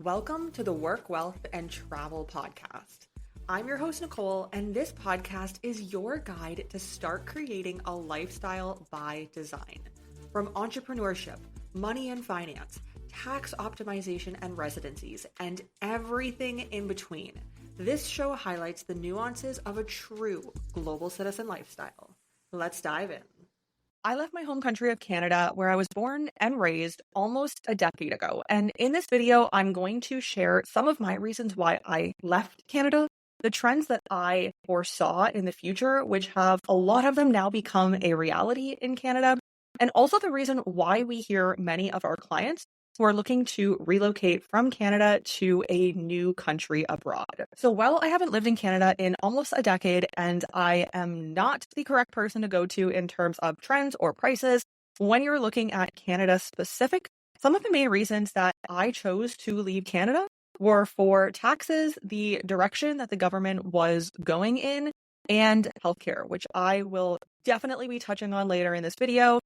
Welcome to the Work, Wealth, and Travel podcast. I'm your host, Nicole, and this podcast is your guide to start creating a lifestyle by design. From entrepreneurship, money and finance, tax optimization and residencies, and everything in between, this show highlights the nuances of a true global citizen lifestyle. Let's dive in. I left my home country of Canada, where I was born and raised, almost a decade ago. And in this video, I'm going to share some of my reasons why I left Canada, the trends that I foresaw in the future, which have a lot of them now become a reality in Canada, and also the reason why we hear many of our clients who are looking to relocate from Canada to a new country abroad. So while I haven't lived in Canada in almost a decade and I am not the correct person to go to in terms of trends or prices, when you're looking at Canada specific, some of the main reasons that I chose to leave Canada were for taxes, the direction that the government was going in, and healthcare, which I will definitely be touching on later in this video,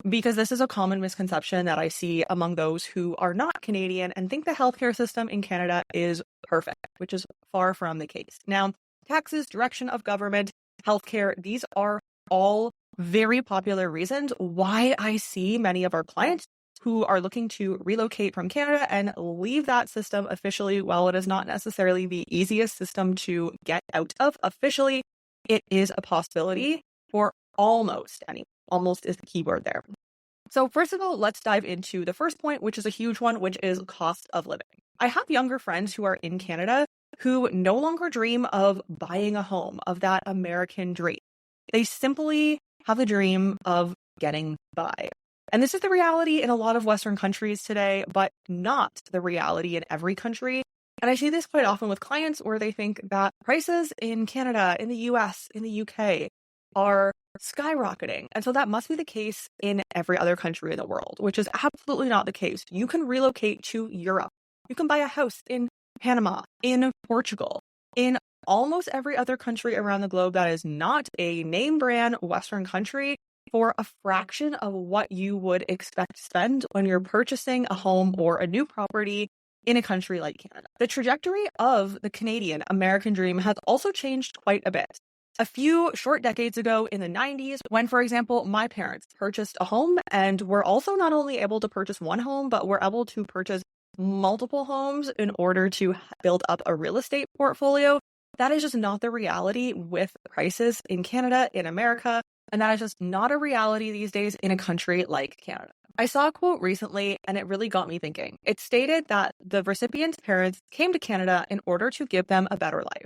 because this is a common misconception that I see among those who are not Canadian and think the healthcare system in Canada is perfect, which is far from the case. Now, taxes, direction of government, healthcare, these are all very popular reasons why I see many of our clients who are looking to relocate from Canada and leave that system officially. While it is not necessarily the easiest system to get out of officially, it is a possibility for almost anyone. Almost is the key word there. So first of all, let's dive into the first point, which is a huge one, which is cost of living. I have younger friends who are in Canada who no longer dream of buying a home, of that American dream. They simply have the dream of getting by. And this is the reality in a lot of Western countries today, but not the reality in every country. And I see this quite often with clients where they think that prices in Canada, in the US, in the UK are skyrocketing. And so that must be the case in every other country in the world, which is absolutely not the case. You can relocate to Europe. You can buy a house in Panama, in Portugal, in almost every other country around the globe that is not a name brand Western country for a fraction of what you would expect to spend when you're purchasing a home or a new property in a country like Canada. The trajectory of the Canadian American dream has also changed quite a bit. A few short decades ago in the 90s, when, for example, my parents purchased a home and were also not only able to purchase one home, but were able to purchase multiple homes in order to build up a real estate portfolio. That is just not the reality with prices in Canada, in America, and that is just not a reality these days in a country like Canada. I saw a quote recently and it really got me thinking. It stated that the recipient's parents came to Canada in order to give them a better life.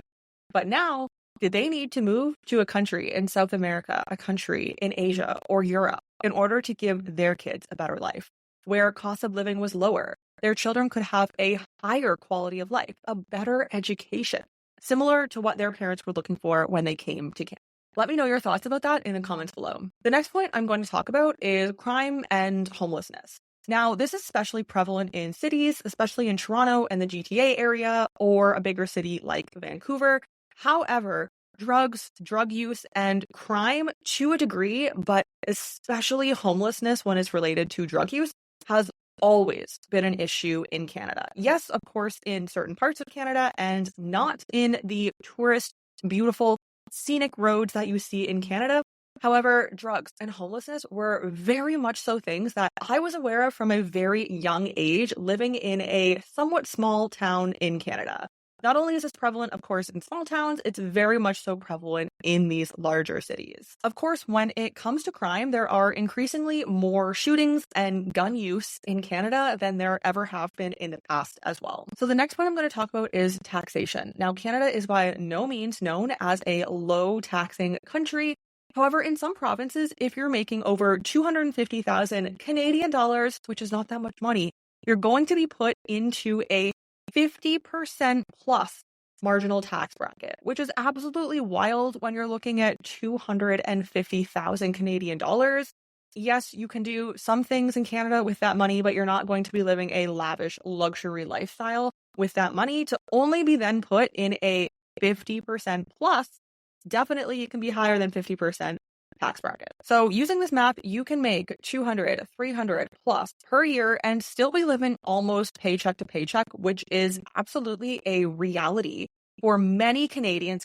But now, did they need to move to a country in South America, a country in Asia or Europe in order to give their kids a better life, where cost of living was lower? Their children could have a higher quality of life, a better education, similar to what their parents were looking for when they came to Canada. Let me know your thoughts about that in the comments below. The next point I'm going to talk about is crime and homelessness. Now, this is especially prevalent in cities, especially in Toronto and the GTA area or a bigger city like Vancouver. However, drugs, drug use, and crime to a degree, but especially homelessness when it's related to drug use, has always been an issue in Canada. Yes, of course, in certain parts of Canada and not in the tourist, beautiful, scenic roads that you see in Canada. However, drugs and homelessness were very much so things that I was aware of from a very young age, living in a somewhat small town in Canada. Not only is this prevalent, of course, in small towns, it's very much so prevalent in these larger cities. Of course, when it comes to crime, there are increasingly more shootings and gun use in Canada than there ever have been in the past as well. So the next one I'm going to talk about is taxation. Now, Canada is by no means known as a low taxing country. However, in some provinces, if you're making over 250,000 Canadian dollars, which is not that much money, you're going to be put into a 50% plus marginal tax bracket, which is absolutely wild when you're looking at 250,000 Canadian dollars. Yes, you can do some things in Canada with that money, but you're not going to be living a lavish luxury lifestyle with that money to only be then put in a 50% plus. Definitely it can be higher than 50%, tax bracket. So using this math, you can make 200, 300 plus per year and still be living almost paycheck to paycheck, which is absolutely a reality for many Canadians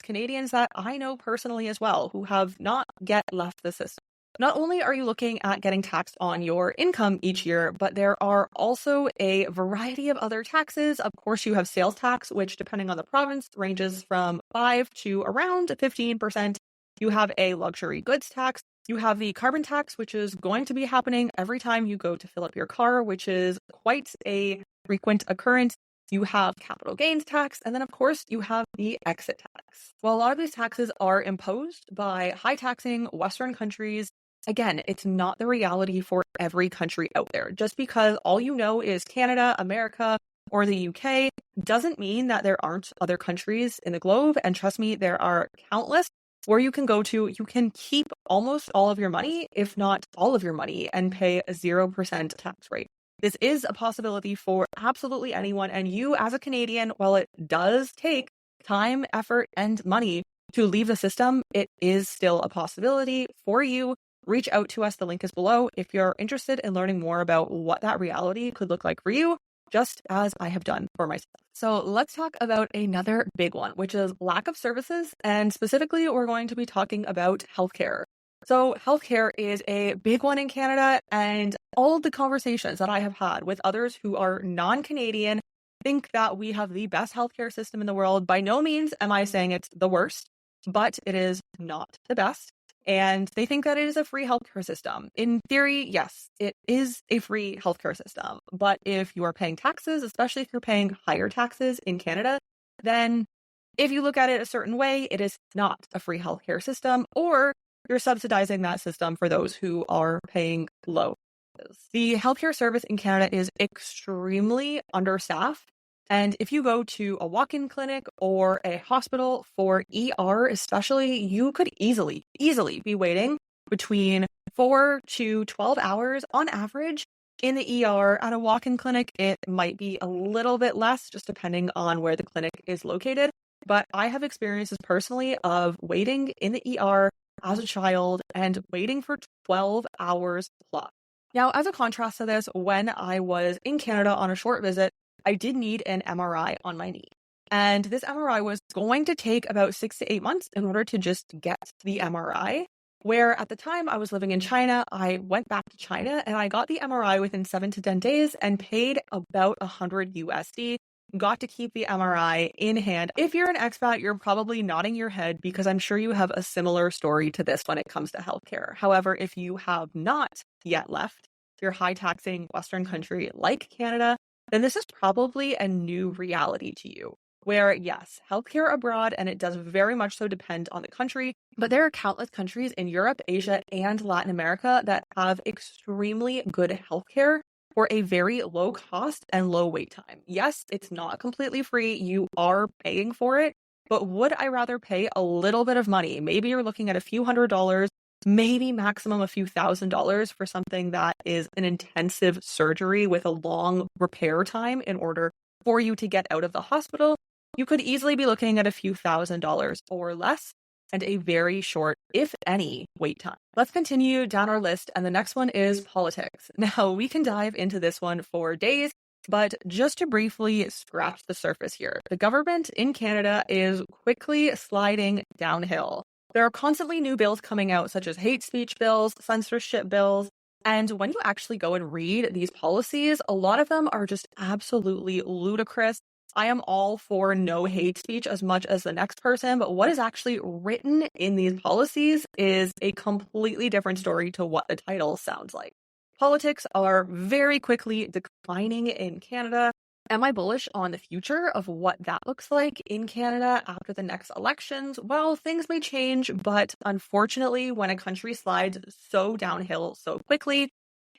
that I know personally as well, who have not yet left the system. Not only are you looking at getting taxed on your income each year, but there are also a variety of other taxes. Of course, you have sales tax, which depending on the province ranges from 5 to around 15%. You have a luxury goods tax. You have the carbon tax, which is going to be happening every time you go to fill up your car, which is quite a frequent occurrence. You have capital gains tax, and then of course you have the exit tax. While a lot of these taxes are imposed by high taxing Western countries, again, it's not the reality for every country out there. Just because all you know is Canada, America, or the UK doesn't mean that there aren't other countries in the globe. And trust me, there are countless where you can go to. You can keep almost all of your money, if not all of your money, and pay a 0% tax rate. This is a possibility for absolutely anyone. And you as a Canadian, while it does take time, effort, and money to leave the system, it is still a possibility for you. Reach out to us. The link is below if you're interested in learning more about what that reality could look like for you, just as I have done for myself. So let's talk about another big one, which is lack of services. And specifically, we're going to be talking about healthcare. So healthcare is a big one in Canada, and all of the conversations that I have had with others who are non-Canadian think that we have the best healthcare system in the world. By no means am I saying it's the worst, but it is not the best. And they think that it is a free healthcare system. In theory, yes, it is a free healthcare system. But if you are paying taxes, especially if you're paying higher taxes in Canada, then if you look at it a certain way, it is not a free healthcare system, or you're subsidizing that system for those who are paying low. The healthcare service in Canada is extremely understaffed. And if you go to a walk-in clinic or a hospital for ER, especially, you could easily be waiting between 4 to 12 hours on average in the ER. At a walk-in clinic, it might be a little bit less, just depending on where the clinic is located. But I have experiences personally of waiting in the ER as a child and waiting for 12 hours plus. Now, as a contrast to this, when I was in Canada on a short visit, I did need an MRI on my knee. And this MRI was going to take about 6 to 8 months in order to just get the MRI. Where at the time I was living in China, I went back to China and I got the MRI within 7 to 10 days and paid about $100 USD. Got to keep the MRI in hand. If you're an expat, you're probably nodding your head because I'm sure you have a similar story to this when it comes to healthcare. However, if you have not yet left your high taxing Western country like Canada, then this is probably a new reality to you. Where, yes, healthcare abroad, and it does very much so depend on the country, but there are countless countries in Europe, Asia, and Latin America that have extremely good healthcare for a very low cost and low wait time. Yes, it's not completely free. You are paying for it, but would I rather pay a little bit of money? Maybe you're looking at a few $100s, maybe maximum a few $1,000s for something that is an intensive surgery with a long repair time in order for you to get out of the hospital. You could easily be looking at a few $1,000s or less and a very short, if any, wait time. Let's continue down our list, and the next one is politics. Now, we can dive into this one for days, but just to briefly scratch the surface here, the government in Canada is quickly sliding downhill. There are constantly new bills coming out, such as hate speech bills, censorship bills, and when you actually go and read these policies, a lot of them are just absolutely ludicrous. I am all for no hate speech as much as the next person, but what is actually written in these policies is a completely different story to what the title sounds like. Politics are very quickly declining in Canada. Am I bullish on the future of what that looks like in Canada after the next elections? Well, things may change, but unfortunately, when a country slides so downhill so quickly,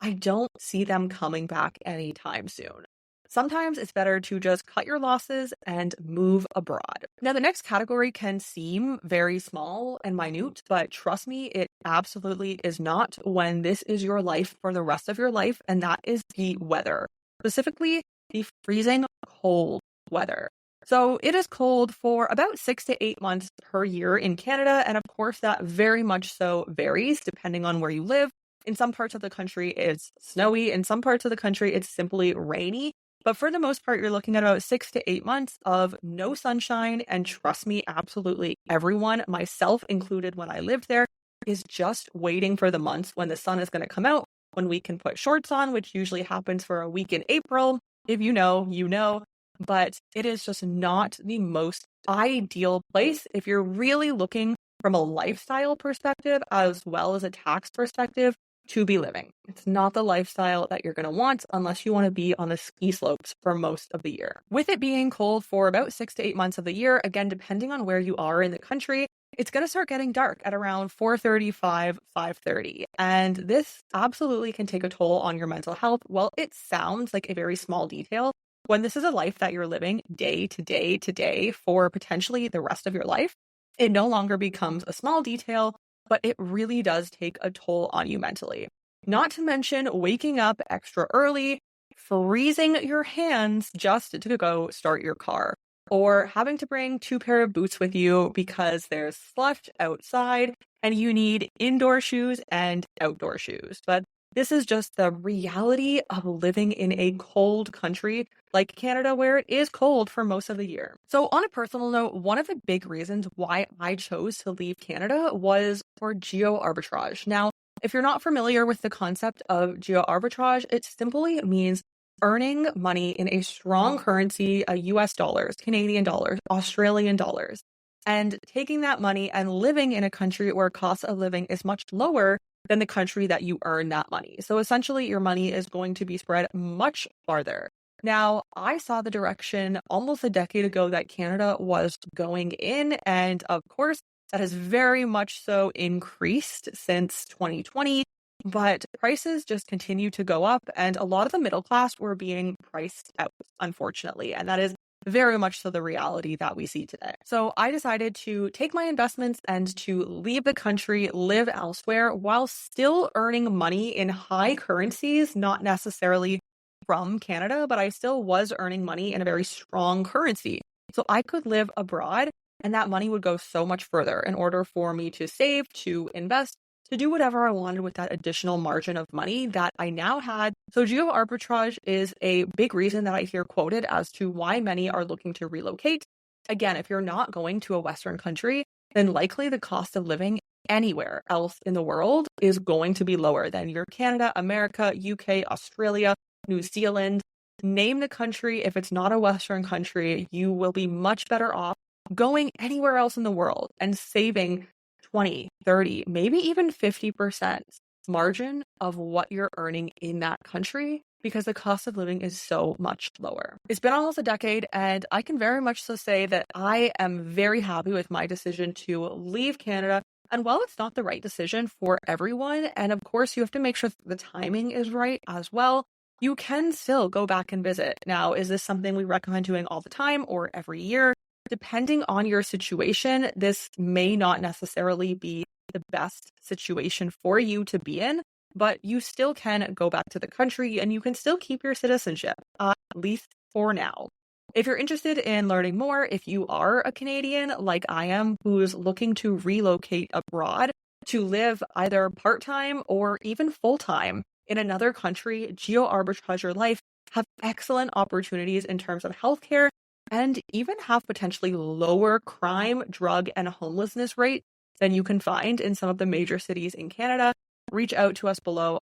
I don't see them coming back anytime soon. Sometimes it's better to just cut your losses and move abroad. Now, the next category can seem very small and minute, but trust me, it absolutely is not when this is your life for the rest of your life, and that is the weather, specifically the freezing cold weather. So it is cold for about 6 to 8 months per year in Canada. And of course, that very much so varies depending on where you live. In some parts of the country, it's snowy. In some parts of the country, it's simply rainy. But for the most part, you're looking at about 6 to 8 months of no sunshine. And trust me, absolutely everyone, myself included when I lived there, is just waiting for the months when the sun is going to come out, when we can put shorts on, which usually happens for a week in April. If you know, you know. But it is just not the most ideal place if you're really looking from a lifestyle perspective as well as a tax perspective to be living. It's not the lifestyle that you're going to want unless you want to be on the ski slopes for most of the year. With it being cold for about 6 to 8 months of the year, again, depending on where you are in the country, it's going to start getting dark at around 4:35, 5:30. And this absolutely can take a toll on your mental health. Well, it sounds like a very small detail. When this is a life that you're living day to day to day for potentially the rest of your life, it no longer becomes a small detail, but it really does take a toll on you mentally. Not to mention waking up extra early, freezing your hands just to go start your car, or having to bring 2 pair of boots with you because there's slush outside and you need indoor shoes and outdoor shoes. But this is just the reality of living in a cold country like Canada, where it is cold for most of the year. So on a personal note, one of the big reasons why I chose to leave Canada was for geo arbitrage. Now, if you're not familiar with the concept of geo arbitrage, it simply means earning money in a strong currency, US dollars, Canadian dollars, Australian dollars, and taking that money and living in a country where cost of living is much lower than the country that you earn that money. So essentially, your money is going to be spread much farther. Now, I saw the direction almost a decade ago that Canada was going in, and of course, that has very much so increased since 2020. But prices just continue to go up, and a lot of the middle class were being priced out, unfortunately. And that is very much so the reality that we see today. So I decided to take my investments and to leave the country, live elsewhere while still earning money in high currencies, not necessarily from Canada, but I still was earning money in a very strong currency. So I could live abroad and that money would go so much further in order for me to save, to invest, to do whatever I wanted with that additional margin of money that I now had. So geo arbitrage is a big reason that I hear quoted as to why many are looking to relocate. Again, if you're not going to a Western country, then likely the cost of living anywhere else in the world is going to be lower than your Canada, America, UK, Australia, New Zealand. Name the country. If it's not a Western country, you will be much better off going anywhere else in the world and saving 20, 30, maybe even 50% margin of what you're earning in that country because the cost of living is so much lower. It's been almost a decade, and I can very much so say that I am very happy with my decision to leave Canada. And while it's not the right decision for everyone, and of course you have to make sure the timing is right as well, you can still go back and visit. Now, is this something we recommend doing all the time or every year? Depending on your situation, this may not necessarily be the best situation for you to be in, but you still can go back to the country and you can still keep your citizenship, at least for now. If you're interested in learning more, if you are a Canadian like I am, who's looking to relocate abroad to live either part-time or even full-time in another country, geo arbitrage your life, have excellent opportunities in terms of healthcare, and even have potentially lower crime, drug, and homelessness rate than you can find in some of the major cities in Canada. Reach out to us below.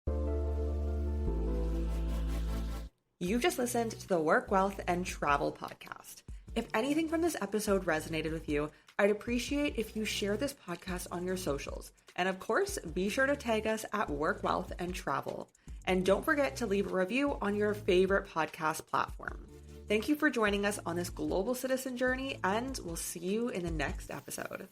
You've just listened to the Work, Wealth, and Travel podcast. If anything from this episode resonated with you, I'd appreciate if you share this podcast on your socials. And of course, be sure to tag us at Work, Wealth, and Travel. And don't forget to leave a review on your favorite podcast platform. Thank you for joining us on this global citizen journey, and we'll see you in the next episode.